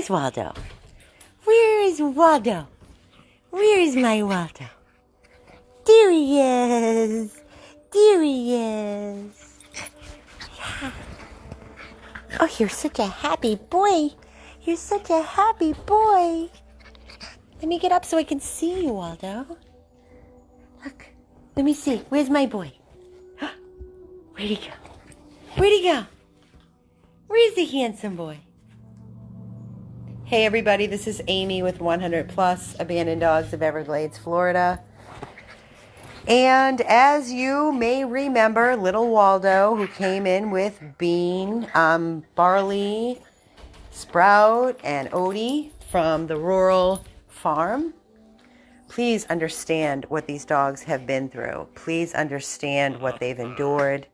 Where's Waldo? Where is Waldo? Where is my Waldo? There he is. There he is. Yeah. Oh, you're such a happy boy. You're such a happy boy. Let me get up so I can see you, Waldo. Look. Let me see. Where's my boy? Where'd he go? Where'd he go? Where's the handsome boy? Hey everybody, this is Amy with 100 Plus Abandoned Dogs of Everglades, Florida. And as you may remember, little Waldo, who came in with bean, barley, sprout, and Odie from the rural farm. Please understand what these dogs have been through. Please understand what they've endured.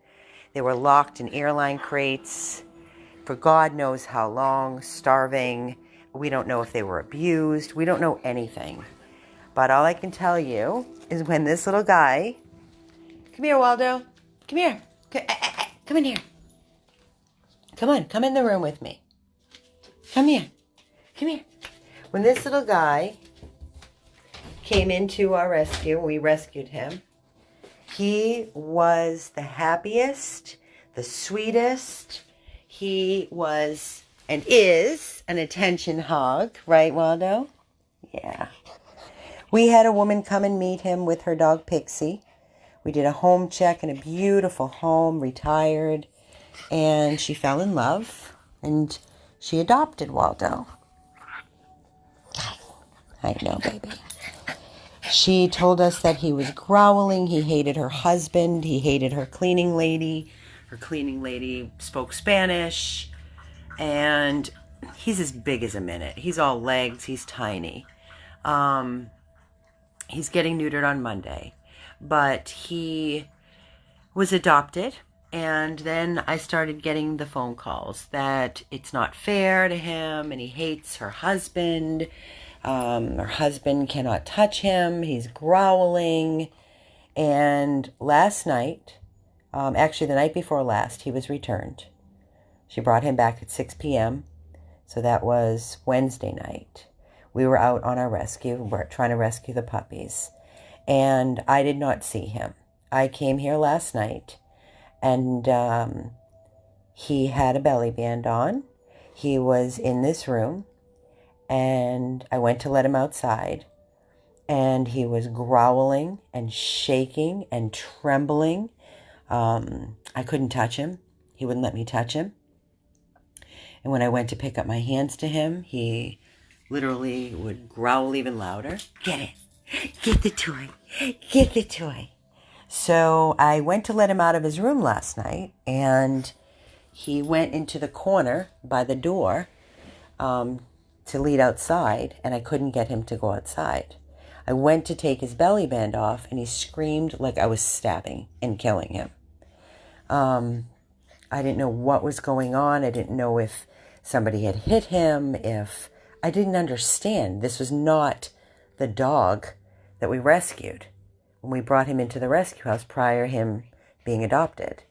They were locked in AIRLINE crates for God knows how long, starving. We don't know if they were abused. We don't know anything. But all I can tell you is when this little guy... Come here, Waldo. Come here. Come in here. Come on. Come in the room with me. Come here. Come here. When this little guy came into our rescue, we rescued him, he was the happiest, the sweetest. He was and is an attention hog, right, Waldo? Yeah. We had a woman come and meet him with her dog Pixie. We did a home check in a beautiful home, retired, and she fell in love, and she adopted Waldo. I know, baby. She told us that he was growling. He hated her husband. He hated her cleaning lady. Her cleaning lady spoke Spanish. And he's as big as a minute. He's all legs. He's tiny. He's getting neutered on Monday. But he was adopted. And then I started getting the phone calls that it's not fair to him. And he hates her husband. Her husband cannot touch him. He's growling. And last night, actually the night before last, he was returned. She brought him back at 6 p.m. So that was Wednesday night. We were out on our rescue. We're trying to rescue the puppies. And I did not see him. I came here last night. And he had a belly band on. He was in this room. And I went to let him outside, and he was growling and shaking and trembling. I couldn't touch him. He wouldn't let me touch him. And when I went to pick up my hands to him, he literally would growl even louder. Get it. Get the toy. Get the toy. So I went to let him out of his room last night, and he went into the corner by the door, to lead outside, and I couldn't get him to go outside. I went to take his belly band off, and he screamed like I was stabbing and killing him. I didn't know what was going on. I didn't know if somebody had hit him, if... I didn't understand. This was not the dog that we rescued when we brought him into the rescue house prior to him being adopted.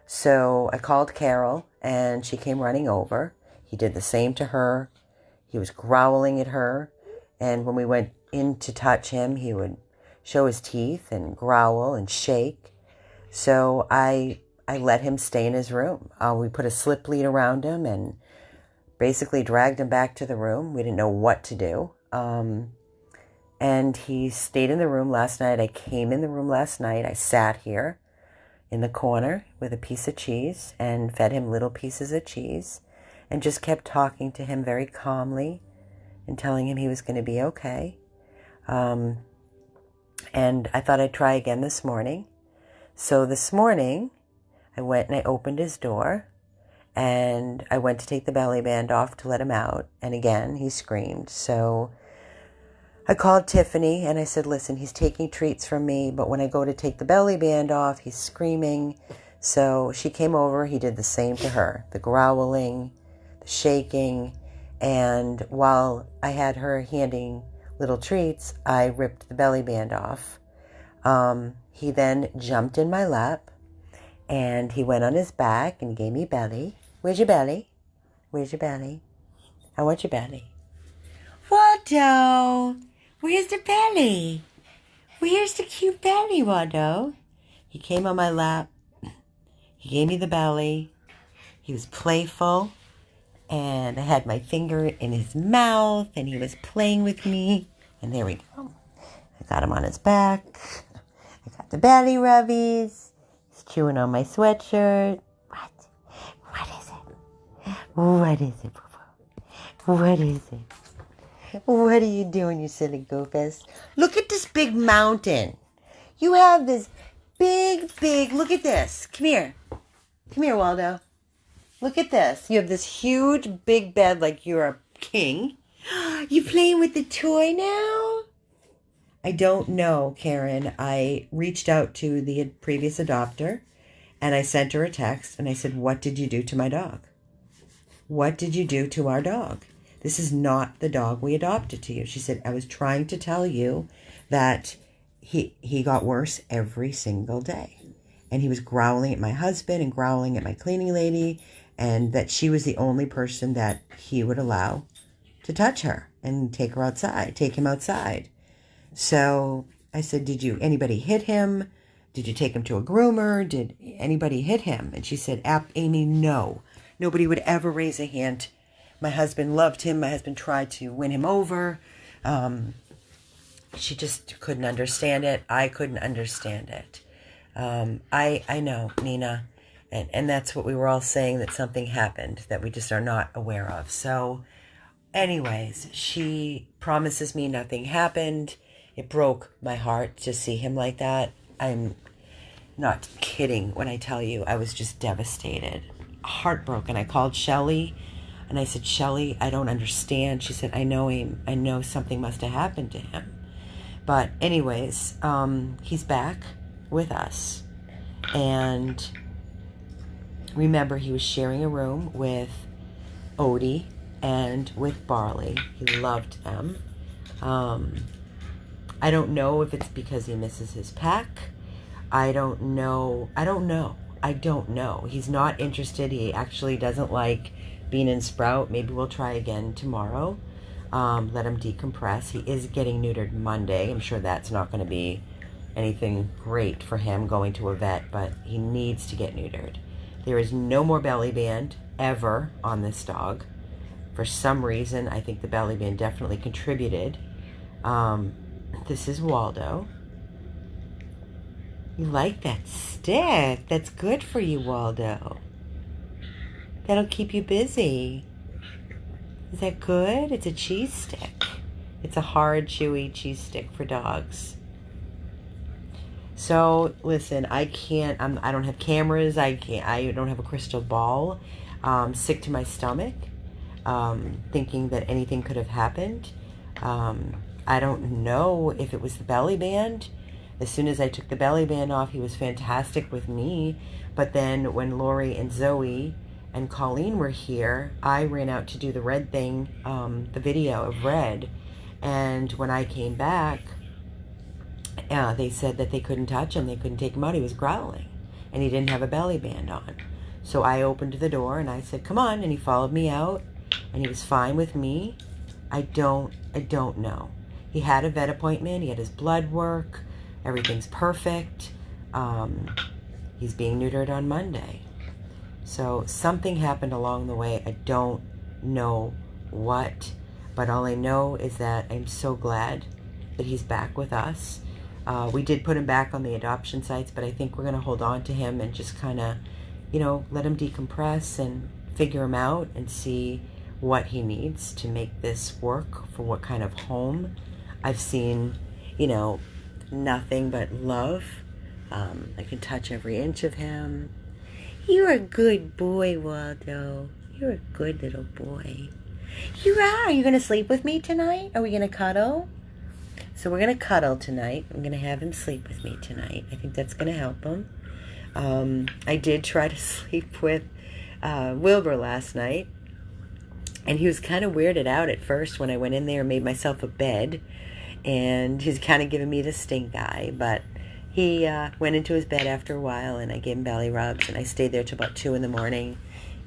So I called Carol, and she came running over. He did the same to her. He was growling at her, and when we went in to touch him, he would show his teeth and growl and shake. So I let him stay in his room. We put a slip lead around him and basically dragged him back to the room. We didn't know what to do. And he stayed in the room last night. I came in the room last night. I sat here in the corner with a piece of cheese and fed him little pieces of cheese. And just kept talking to him very calmly and telling him he was going to be okay. And I thought I'd try again this morning. So this morning, I went and I opened his door. And I went to take the belly band off to let him out. And again, he screamed. So I called Tiffany and I said, listen, he's taking treats from me. But when I go to take the belly band off, he's screaming. So she came over. He did the same to her. The growling, shaking, and while I had her handing little treats, I ripped the belly band off. He then jumped in my lap, and he went on his back and gave me belly. Where's your belly? Where's your belly? I want your belly. Waldo, where's the belly? Where's the cute belly, Waldo? He came on my lap. He gave me the belly. He was playful. And I had my finger in his mouth, and he was playing with me. And there we go. I got him on his back. I got the belly rubbies. He's chewing on my sweatshirt. What? What is it? What is it, boo-boo? What is it? What are you doing, you silly goofus? Look at this big mountain. You have this big, look at this. Come here. Come here, Waldo. Look at this. You have this huge, big bed like you're a king. You playing with the toy now? I don't know, Karen. I reached out to the previous adopter, and I sent her a text, and I said, what did you do to my dog? What did you do to our dog? This is not the dog we adopted to you. She said, I was trying to tell you that he got worse every single day. And he was growling at my husband and growling at my cleaning lady, and that she was the only person that he would allow to touch her and take her outside, take him outside. So I said, did anybody hit him? Did you take him to a groomer? Did anybody hit him? And she said, Amy, no. Nobody would ever raise a hand. My husband loved him. My husband tried to win him over. She just couldn't understand it. I couldn't understand it. I know, Nina. And that's what we were all saying, that something happened that we just are not aware of. So anyways, she promises me nothing happened. It broke my heart to see him like that. I'm not kidding when I tell you I was just devastated, heartbroken. I called Shelly and I said, Shelly, I don't understand. She said, I know him. I know something must have happened to him. But anyways, he's back with us. And remember, he was sharing a room with Odie and with Barley. He loved them. I don't know if it's because he misses his pack. I don't know. He's not interested. He actually doesn't like Bean and Sprout. Maybe we'll try again tomorrow. Let him decompress. He is getting neutered Monday. I'm sure that's not going to be anything great for him going to a vet, but he needs to get neutered. There is no more belly band ever on this dog. For some reason, I think the belly band definitely contributed. This is Waldo. You like that stick? That's good for you, Waldo. That'll keep you busy. Is that good? It's a cheese stick. It's a hard, chewy cheese stick for dogs. So listen, I don't have cameras. I don't have a crystal ball. Sick to my stomach, thinking that anything could have happened. I don't know if it was the belly band. As soon as I took the belly band off, he was fantastic with me. But then when Lori and Zoe and Colleen were here, I ran out to do the Red thing, the video of Red. And when I came back, they said that they couldn't touch him. They couldn't take him out. He was growling. And he didn't have a belly band on. So I opened the door and I said, come on. And he followed me out. And he was fine with me. I don't know. He had a vet appointment. He had his blood work. Everything's perfect. He's being neutered on Monday. So something happened along the way. I don't know what. But all I know is that I'm so glad that he's back with us. We did put him back on the adoption sites, but I think we're going to hold on to him and just kind of, let him decompress and figure him out and see what he needs to make this work for what kind of home. I've seen, nothing but love. I can touch every inch of him. You're a good boy, Waldo. You're a good little boy. You are. Are you going to sleep with me tonight? Are we going to cuddle? So we're going to cuddle tonight. I'm going to have him sleep with me tonight. I think that's going to help him. I did try to sleep with Wilbur last night. And he was kind of weirded out at first when I went in there and made myself a bed. And he's kind of giving me the stink eye. But he went into his bed after a while, and I gave him belly rubs. And I stayed there till about 2 in the morning.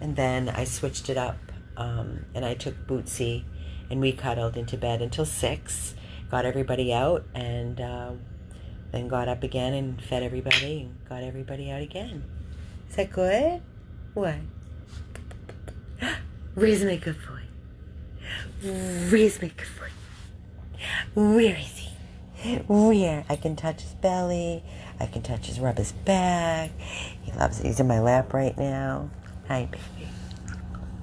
And then I switched it up And I took Bootsy and we cuddled into bed until 6, got everybody out, and then got up again and fed everybody and got everybody out again. Is that good? What? Where's my good boy? Where's my good boy? Where is he? Where? I can touch his belly. I can rub his back. He loves it. He's in my lap right now. Hi, baby.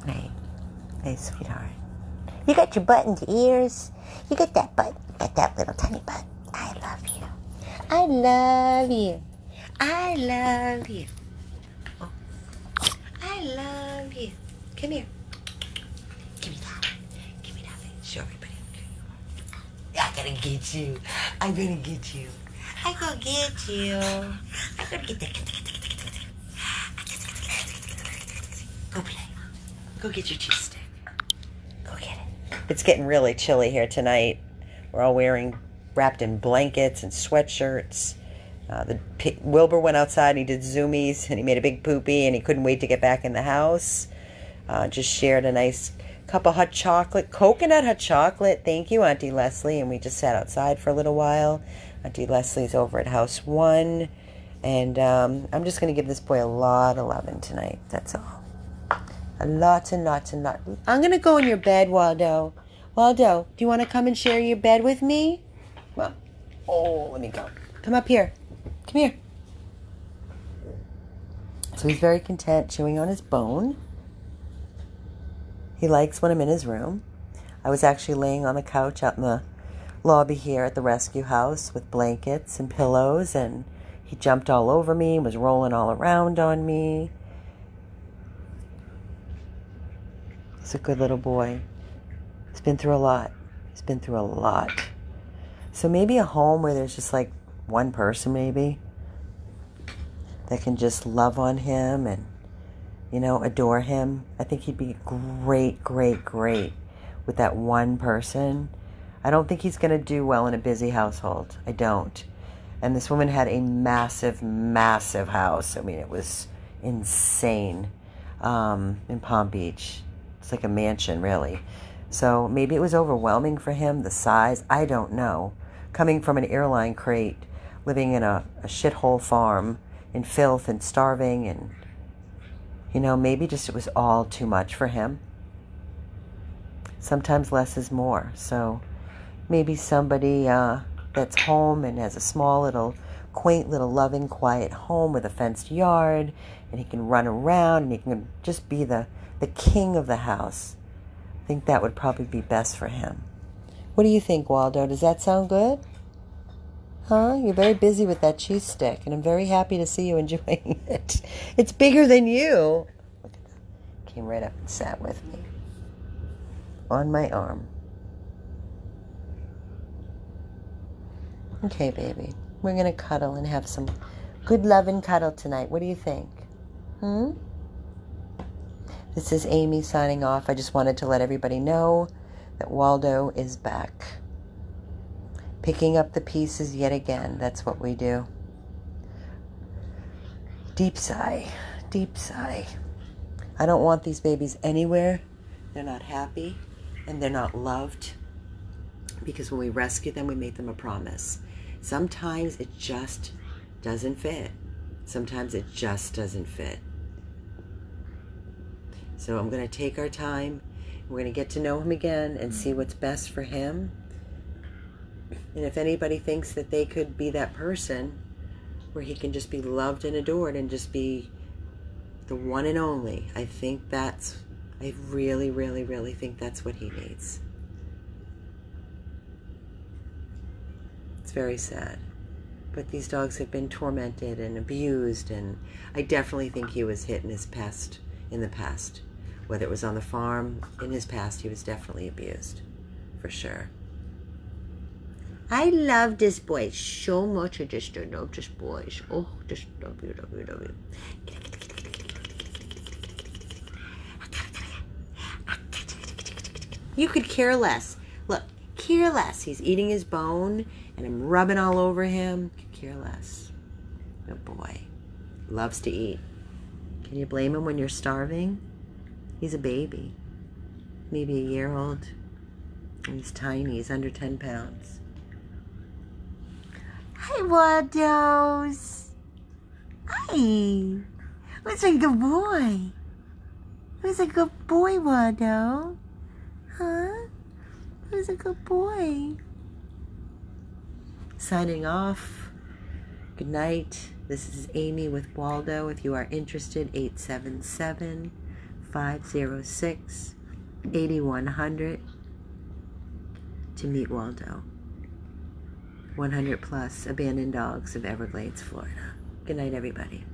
Hey. Hey, sweetheart. You got your butt and ears. You got that butt. You got that little tiny butt. I love you. I love you. I love you. Oh. I love you. Come here. Give me that. Give me that. Show everybody. I'm gonna get you. I'm gonna get you. I'm gonna get you. I'm gonna get that. Go play. Go get your cheese stick. Go get it. It's getting really chilly here tonight. We're all wrapped in blankets and sweatshirts. Wilbur went outside and he did zoomies and he made a big poopy and he couldn't wait to get back in the house. Just shared a nice cup of hot chocolate, coconut hot chocolate. Thank you, Auntie Leslie. And we just sat outside for a little while. Auntie Leslie's over at House 1. And I'm just going to give this boy a lot of loving tonight. That's all. A lot and lots and lots. I'm going to go in your bed, Waldo. Waldo, do you want to come and share your bed with me? Come on. Oh, let me go. Come up here. Come here. So he's very content chewing on his bone. He likes when I'm in his room. I was actually laying on the couch out in the lobby here at the rescue house with blankets and pillows, and he jumped all over me, was rolling all around on me. He's a good little boy. He's been through a lot. He's been through a lot. So maybe a home where there's just like one person maybe that can just love on him and, you know, adore him. I think he'd be great, great, great with that one person. I don't think he's going to do well in a busy household. I don't. And this woman had a massive, massive house. I mean, it was insane in Palm Beach. It's like a mansion, really. So maybe it was overwhelming for him, the size. I don't know. Coming from an airline crate, living in a shithole farm in filth and starving, and, you know, maybe just it was all too much for him. Sometimes less is more. So maybe somebody that's home and has a small little, quaint little loving, quiet home with a fenced yard, and he can run around and he can just be the king of the house. I think that would probably be best for him. What do you think, Waldo? Does that sound good? Huh? You're very busy with that cheese stick, and I'm very happy to see you enjoying it. It's bigger than you. Look at that. Came right up and sat with me on my arm. Okay, baby. We're going to cuddle and have some good love and cuddle tonight. What do you think? This is Amy signing off. I just wanted to let everybody know that Waldo is back. Picking up the pieces yet again. That's what we do. Deep sigh. Deep sigh. I don't want these babies anywhere. They're not happy and they're not loved. Because when we rescue them, we make them a promise. Sometimes it just doesn't fit. Sometimes it just doesn't fit. So I'm going to take our time. We're going to get to know him again and see what's best for him. And if anybody thinks that they could be that person where he can just be loved and adored and just be the one and only, I really, really, really think that's what he needs. It's very sad. But these dogs have been tormented and abused, and I definitely think he was hit in the past. Whether it was on the farm, in his past, he was definitely abused. For sure. I love this boy so much. I just love this boy. Oh, just love you, love you, love you. You could care less. Look, care less. He's eating his bone, and I'm rubbing all over him. Could care less. Good boy. Loves to eat. Can you blame him when you're starving? He's a baby. maybe a year old. He's tiny. He's under 10 pounds. Hi, Waldos. Hi. Who's a good boy? Who's a good boy, Waldo? Huh? Who's a good boy? Signing off. Good night. This is Amy with Waldo. If you are interested, 877-506-8100 to meet Waldo. 100 plus abandoned dogs of Everglades, Florida. Good night, everybody.